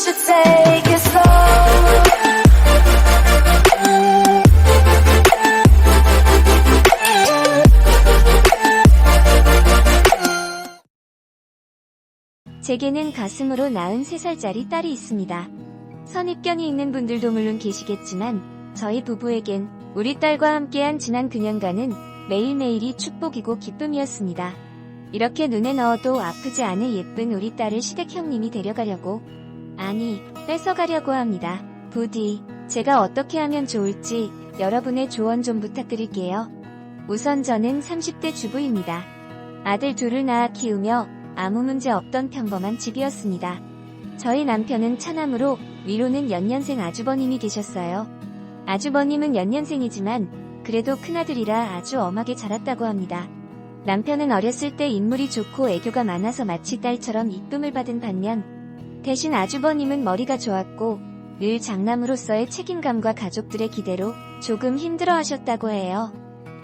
should take it slow. 제게는 가슴으로 낳은 3살짜리 딸이 있습니다. 선입견이 있는 분들도 물론 계시겠지만 저희 부부에겐 우리 딸과 함께한 지난 9년간은 매일매일이 축복이고 기쁨이었습니다. 이렇게 눈에 넣어도 아프지 않을 예쁜 우리 딸을 시댁 형님이 데려가려고, 아니, 뺏어가려고 합니다. 부디 제가 어떻게 하면 좋을지 여러분의 조언 좀 부탁드릴게요. 우선 저는 30대 주부입니다. 아들 둘을 낳아 키우며 아무 문제 없던 평범한 집이었습니다. 저희 남편은 차남으로 위로는 연년생 아주버님이 계셨어요. 아주버님은 연년생이지만 그래도 큰아들이라 아주 엄하게 자랐다고 합니다. 남편은 어렸을 때 인물이 좋고 애교가 많아서 마치 딸처럼 이쁨을 받은 반면 대신 아주버님은 머리가 좋았고 늘 장남으로서의 책임감과 가족들의 기대로 조금 힘들어하셨다고 해요.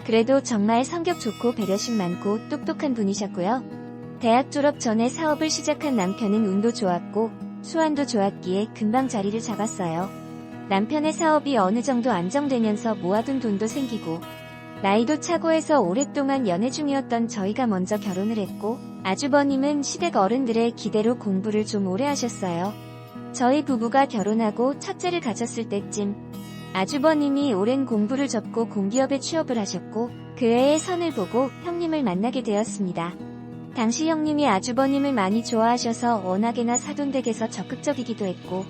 그래도 정말 성격 좋고 배려심 많고 똑똑한 분이셨고요. 대학 졸업 전에 사업을 시작한 남편은 운도 좋았고 수완도 좋았기에 금방 자리를 잡았어요. 남편의 사업이 어느 정도 안정되면서 모아둔 돈도 생기고 나이도 차고 해서 오랫동안 연애 중이었던 저희가 먼저 결혼을 했고 아주버님은 시댁 어른들의 기대로 공부를 좀 오래 하셨어요. 저희 부부가 결혼하고 첫째를 가졌을 때쯤 아주버님이 오랜 공부를 접고 공기업에 취업을 하셨고 그 해의 선을 보고 형님을 만나게 되었습니다. 당시 형님이 아주버님을 많이 좋아하셔서 워낙에나 사돈댁에서 적극적이기도 했고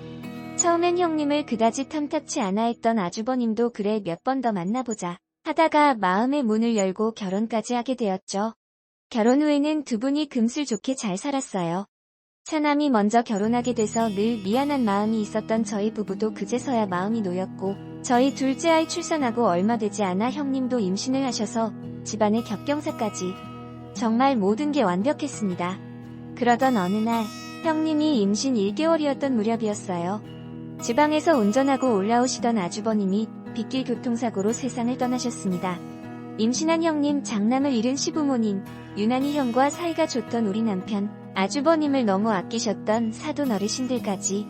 처음엔 형님을 그다지 탐탁치 않아 했던 아주버님도 그래 몇 번 더 만나보자 하다가 마음의 문을 열고 결혼까지 하게 되었죠. 결혼 후에는 두 분이 금슬 좋게 잘 살았어요. 차남이 먼저 결혼하게 돼서 늘 미안한 마음이 있었던 저희 부부도 그제서야 마음이 놓였고 저희 둘째 아이 출산하고 얼마 되지 않아 형님도 임신을 하셔서 집안의 겹경사까지 정말 모든 게 완벽했습니다. 그러던 어느 날 형님이 임신 1개월이었던 무렵이었어요. 지방에서 운전하고 올라오시던 아주버님이 빗길 교통사고로 세상을 떠나셨습니다. 임신한 형님, 장남을 잃은 시부모님, 유난히 형과 사이가 좋던 우리 남편, 아주버님을 너무 아끼셨던 사돈 어르신들까지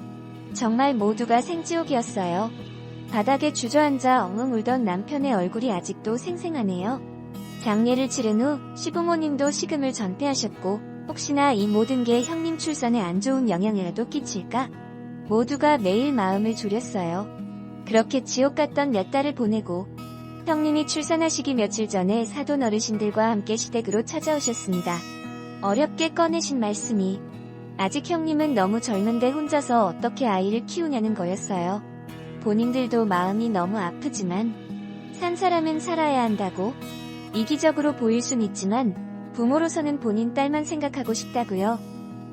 정말 모두가 생지옥이었어요. 바닥에 주저앉아 엉엉 울던 남편의 얼굴이 아직도 생생하네요. 장례를 치른 후 시부모님도 식음을 전폐하셨고 혹시나 이 모든 게 형님 출산에 안 좋은 영향이라도 끼칠까? 모두가 매일 마음을 졸였어요. 그렇게 지옥 같던 몇 달을 보내고 형님이 출산하시기 며칠 전에 사돈 어르신들과 함께 시댁으로 찾아오셨습니다. 어렵게 꺼내신 말씀이 아직 형님은 너무 젊은데 혼자서 어떻게 아이를 키우냐는 거였어요. 본인들도 마음이 너무 아프지만 산 사람은 살아야 한다고 이기적으로 보일 순 있지만 부모로서는 본인 딸만 생각하고 싶다고요.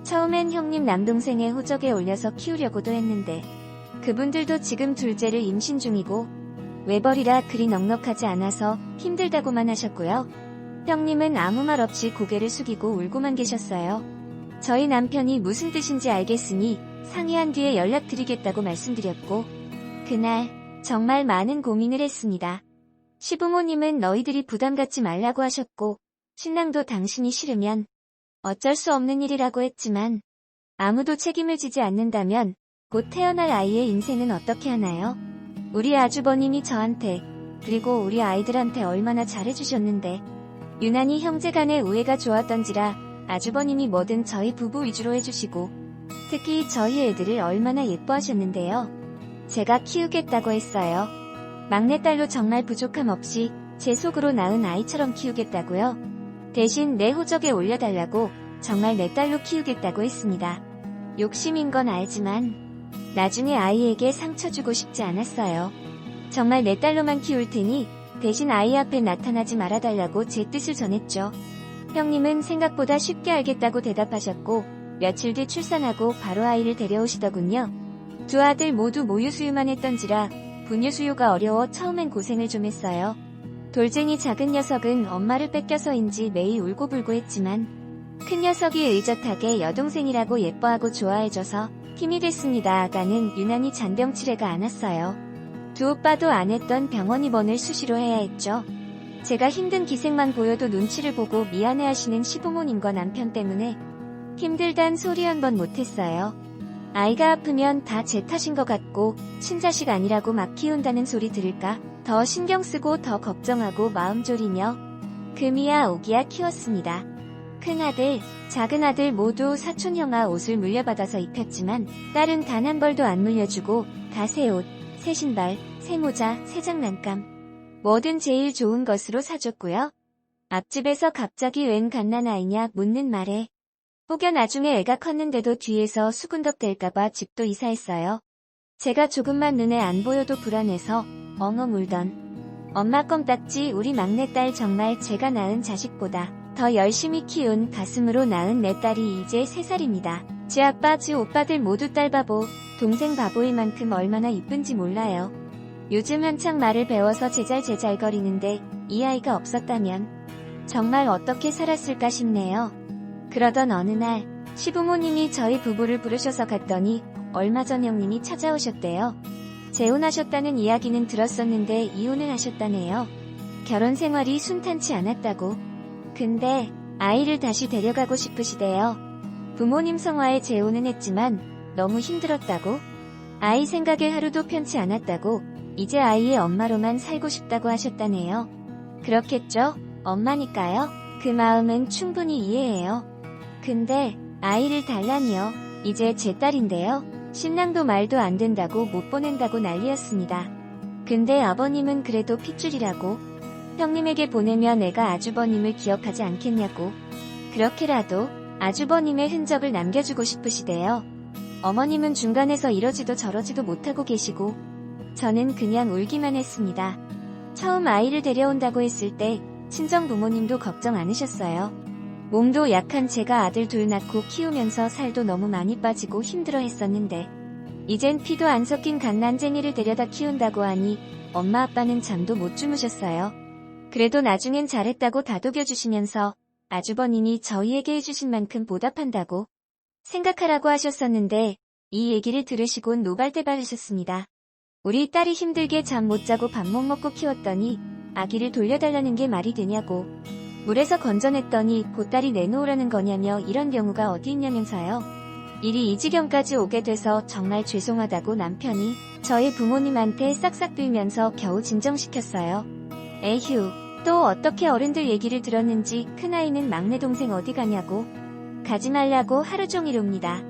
처음엔 형님 남동생의 호적에 올려서 키우려고도 했는데 그분들도 지금 둘째를 임신 중이고 외벌이라 그리 넉넉하지 않아서 힘들다고만 하셨고요. 형님은 아무 말 없이 고개를 숙이고 울고만 계셨어요. 저희 남편이 무슨 뜻인지 알겠으니 상의한 뒤에 연락드리겠다고 말씀드렸고 그날 정말 많은 고민을 했습니다. 시부모님은 너희들이 부담 갖지 말라고 하셨고 신랑도 당신이 싫으면 어쩔 수 없는 일이라고 했지만 아무도 책임을 지지 않는다면 곧 태어날 아이의 인생은 어떻게 하나요? 우리 아주버님이 저한테 그리고 우리 아이들한테 얼마나 잘해주셨는데 유난히 형제간의 우애가 좋았던지라 아주버님이 뭐든 저희 부부 위주로 해주시고 특히 저희 애들을 얼마나 예뻐하셨는데요. 제가 키우겠다고 했어요. 막내딸로 정말 부족함 없이 제 속으로 낳은 아이처럼 키우겠다고요. 대신 내 호적에 올려달라고 정말 내 딸로 키우겠다고 했습니다. 욕심인 건 알지만 나중에 아이에게 상처 주고 싶지 않았어요. 정말 내 딸로만 키울 테니 대신 아이 앞에 나타나지 말아달라고 제 뜻을 전했죠. 형님은 생각보다 쉽게 알겠다고 대답하셨고 며칠 뒤 출산하고 바로 아이를 데려오시더군요. 두 아들 모두 모유수유만 했던지라 분유수유가 어려워 처음엔 고생을 좀 했어요. 돌쟁이 작은 녀석은 엄마를 뺏겨서인지 매일 울고불고 했지만 큰 녀석이 의젓하게 여동생이라고 예뻐하고 좋아해줘서 힘이 됐습니다. 아가는 유난히 잔병치레가 않았어요. 두 오빠도 안 했던 병원 입원을 수시로 해야 했죠. 제가 힘든 기색만 보여도 눈치를 보고 미안해하시는 시부모님과 남편 때문에 힘들단 소리 한 번 못했어요. 아이가 아프면 다 제 탓인 것 같고 친자식 아니라고 막 키운다는 소리 들을까 더 신경 쓰고 더 걱정하고 마음 졸이며 금이야 오기야 키웠습니다. 큰아들, 작은아들 모두 사촌 형아 옷을 물려받아서 입혔지만 딸은 단 한 벌도 안 물려주고 다 새 옷, 새 신발, 새 모자, 새 장난감 뭐든 제일 좋은 것으로 사줬고요. 앞집에서 갑자기 웬 갓난아이냐 묻는 말에 혹여 나중에 애가 컸는데도 뒤에서 수군덕 될까봐 집도 이사했어요. 제가 조금만 눈에 안 보여도 불안해서 엉엉 울던 엄마 껌딱지 우리 막내딸 정말 제가 낳은 자식보다 더 열심히 키운 가슴으로 낳은 내 딸이 이제 3살입니다. 제 아빠, 지 오빠들 모두 딸 바보, 동생 바보일 만큼 얼마나 이쁜지 몰라요. 요즘 한창 말을 배워서 제잘제잘거리는데 이 아이가 없었다면 정말 어떻게 살았을까 싶네요. 그러던 어느 날 시부모님이 저희 부부를 부르셔서 갔더니 얼마 전 형님이 찾아오셨대요. 재혼하셨다는 이야기는 들었었는데 이혼을 하셨다네요. 결혼 생활이 순탄치 않았다고. 근데 아이를 다시 데려가고 싶으시대요. 부모님 성화에 재혼은 했지만 너무 힘들었다고. 아이 생각에 하루도 편치 않았다고. 이제 아이의 엄마로만 살고 싶다고 하셨다네요. 그렇겠죠? 엄마니까요. 그 마음은 충분히 이해해요. 근데 아이를 달라니요. 이제 제 딸인데요. 신랑도 말도 안 된다고 못 보낸다고 난리였습니다. 근데 아버님은 그래도 핏줄이라고 형님에게 보내면 애가 아주버님을 기억하지 않겠냐고 그렇게라도 아주버님의 흔적을 남겨주고 싶으시대요. 어머님은 중간에서 이러지도 저러지도 못하고 계시고 저는 그냥 울기만 했습니다. 처음 아이를 데려온다고 했을 때 친정 부모님도 걱정 않으셨어요. 몸도 약한 제가 아들 둘 낳고 키우면서 살도 너무 많이 빠지고 힘들어 했었는데 이젠 피도 안 섞인 갓난쟁이를 데려다 키운다고 하니 엄마 아빠는 잠도 못 주무셨어요. 그래도 나중엔 잘했다고 다독여주시면서 아주버님이 저희에게 해주신 만큼 보답한다고 생각하라고 하셨었는데 이 얘기를 들으시곤 노발대발하셨습니다. 우리 딸이 힘들게 잠 못 자고 밥 못 먹고 키웠더니 아기를 돌려달라는 게 말이 되냐고 물에서 건져냈더니 보따리 내놓으라는 거냐며 이런 경우가 어디 있냐면서요. 일이 이 지경까지 오게 돼서 정말 죄송하다고 남편이 저희 부모님한테 싹싹 빌면서 겨우 진정시켰어요. 에휴, 또 어떻게 어른들 얘기를 들었는지 큰아이는 막내 동생 어디 가냐고 가지 말라고 하루 종일 옵니다.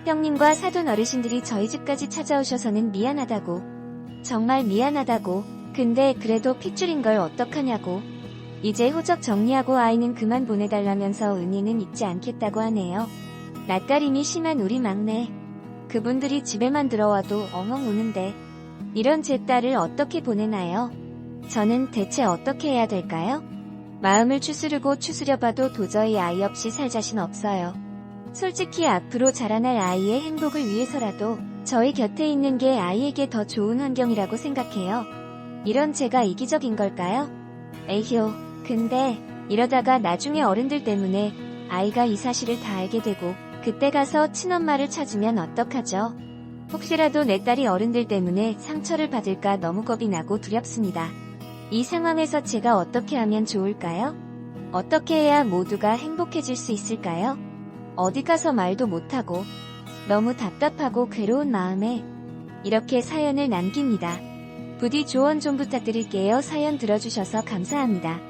형님과 사돈 어르신들이 저희 집까지 찾아오셔서는 미안하다고 정말 미안하다고 근데 그래도 핏줄인 걸 어떡하냐고 이제 호적 정리하고 아이는 그만 보내달라면서 은혜는 잊지 않겠다고 하네요. 낯가림이 심한 우리 막내. 그분들이 집에만 들어와도 엉엉 우는데 이런 제 딸을 어떻게 보내나요? 저는 대체 어떻게 해야 될까요? 마음을 추스르고 추스려봐도 도저히 아이 없이 살 자신 없어요. 솔직히 앞으로 자라날 아이의 행복을 위해서라도 저희 곁에 있는 게 아이에게 더 좋은 환경이라고 생각해요. 이런 제가 이기적인 걸까요? 에휴, 근데 이러다가 나중에 어른들 때문에 아이가 이 사실을 다 알게 되고 그때 가서 친엄마를 찾으면 어떡하죠? 혹시라도 내 딸이 어른들 때문에 상처를 받을까 너무 겁이 나고 두렵습니다. 이 상황에서 제가 어떻게 하면 좋을까요? 어떻게 해야 모두가 행복해질 수 있을까요? 어디 가서 말도 못하고 너무 답답하고 괴로운 마음에 이렇게 사연을 남깁니다. 부디 조언 좀 부탁드릴게요. 사연 들어주셔서 감사합니다.